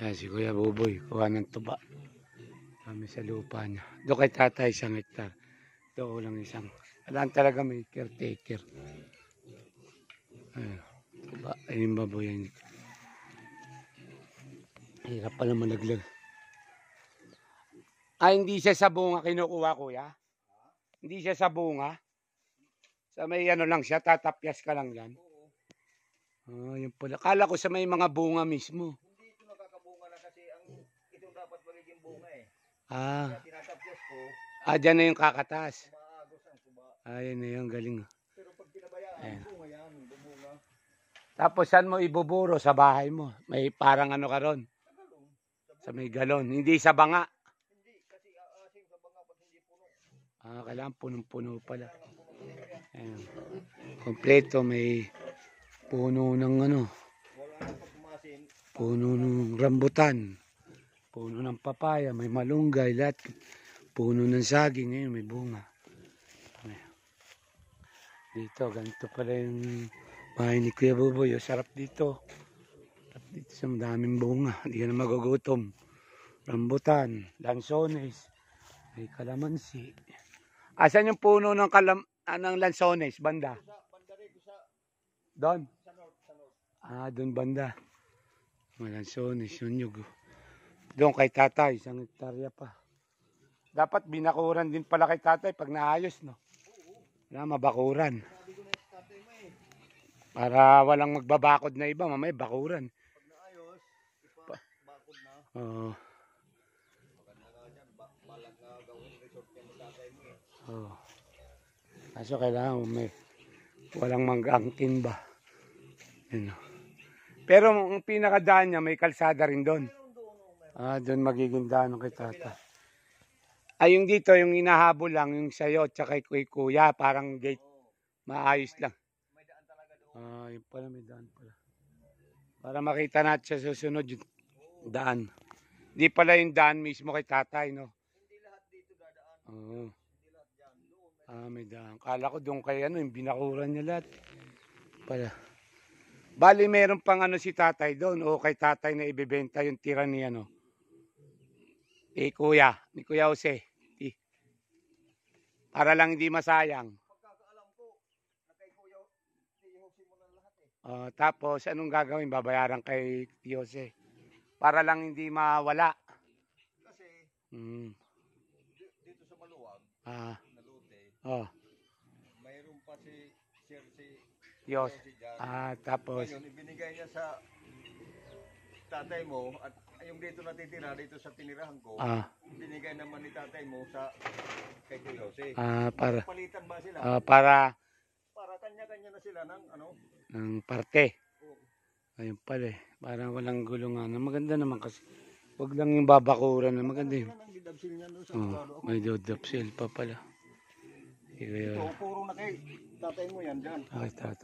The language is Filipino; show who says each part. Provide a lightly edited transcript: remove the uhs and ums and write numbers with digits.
Speaker 1: Yan si Kuya Buboy, kuha ng tuba. Kami sa lupa niya. Doon kay tatay, 1 hektar. Doon lang isang. Alam talaga may caretaker. Ayun, tuba. Ayun baboy yan. Hirap pala malaglag. Hindi siya sa bunga kinukuha, kuya? Hindi siya sa bunga? Sa may ano lang siya, tatapyas ka lang yan? Yun pala. Kala ko sa may mga bunga mismo.
Speaker 2: Hindi ito nakakabunga na kasi ito dapat magiging bunga eh.
Speaker 1: Kaya
Speaker 2: tinatapyas ko.
Speaker 1: Dyan na yung kakatas.
Speaker 2: Umaagos ang tuba.
Speaker 1: Ayun na yung galing.
Speaker 2: Pero pag pinabayaan, bunga yan, bumunga.
Speaker 1: Tapos saan mo ibuburo? Sa bahay mo? May parang ano ka ron? Sa may galon. Hindi sa banga?
Speaker 2: Hindi, kasi aasim sa banga pag hindi puno.
Speaker 1: Kailangan punong-puno pala. Ayun. Kompleto, may puno ng ano.
Speaker 2: Wala na pag umasim.
Speaker 1: Puno ng rambutan. Puno ng papaya, may malunggay, lahat. Puno ng saging, ngayon may bunga. Dito, ganito pala yung bahay ni Kuya Buboy. Sarap dito. Sarap dito sa daming bunga. Hindi ka na magugutom. Rambutan, lansones, may kalamansi. Asan yung puno ng ng lansones, banda? Doon? Doon banda. May lansones, yung nyug. Doon kay tatay, 1 hektarya pa. Dapat binakuran din pala kay tatay pag naayos, no? Wala, mabakuran. Para walang magbabakod na iba, mamaya bakuran.
Speaker 2: Pag naayos, bakod na.
Speaker 1: Oo.
Speaker 2: Maganda nga dyan, balak nga gawin resort yan ng tatay mo eh.
Speaker 1: Oo. Kaso kailangan may walang mangangkin ba? Yun. Pero ang pinakadaan niya, may kalsada rin doon. Doon magiging daan kay tata. Yung dito, yung inahabol lang, yung sayo at saka kay kuya, parang gate. Maayos lang.
Speaker 2: May daan talaga doon.
Speaker 1: Yun pala, may daan pala. Para makita natin sa susunod yung daan. Hindi pala yung daan mismo kay tatay, no?
Speaker 2: Hindi lahat dito dadaan.
Speaker 1: Oo.
Speaker 2: Hindi lahat dyan. Doon.
Speaker 1: May daan. Kala ko doon kay yung binakuran niya lahat. Pala. Bali, meron pang si tatay doon o kay tatay na ibebenta yung tira niya, no? Kuya, ni Kuya Jose. Para lang hindi masayang.
Speaker 2: Pagkakaalam ko, na kay Kuya, Jose mo na lahat eh.
Speaker 1: Tapos, anong gagawin? Babayaran kay Jose. Para lang hindi mawala.
Speaker 2: Kasi, dito sa Maluwag, na lote, mayroon pa si Sir
Speaker 1: Jose dyan. Tapos,
Speaker 2: ngayon, ibinigay niya sa tatay mo at yung dito natitira, dito sa tinirahan ko, binigay naman ni tatay mo sa kay Kuya Jose.
Speaker 1: Para
Speaker 2: Palitan ba sila?
Speaker 1: para
Speaker 2: kanya-kanya na sila ng
Speaker 1: ng parte. Ayun pala Parang walang gulungan. Maganda naman kasi. Huwag lang yung babakuran na maganda yun. May dodapsil pa pala.
Speaker 2: Ito, puro na kay tatay mo yan dyan.
Speaker 1: Kay tatay.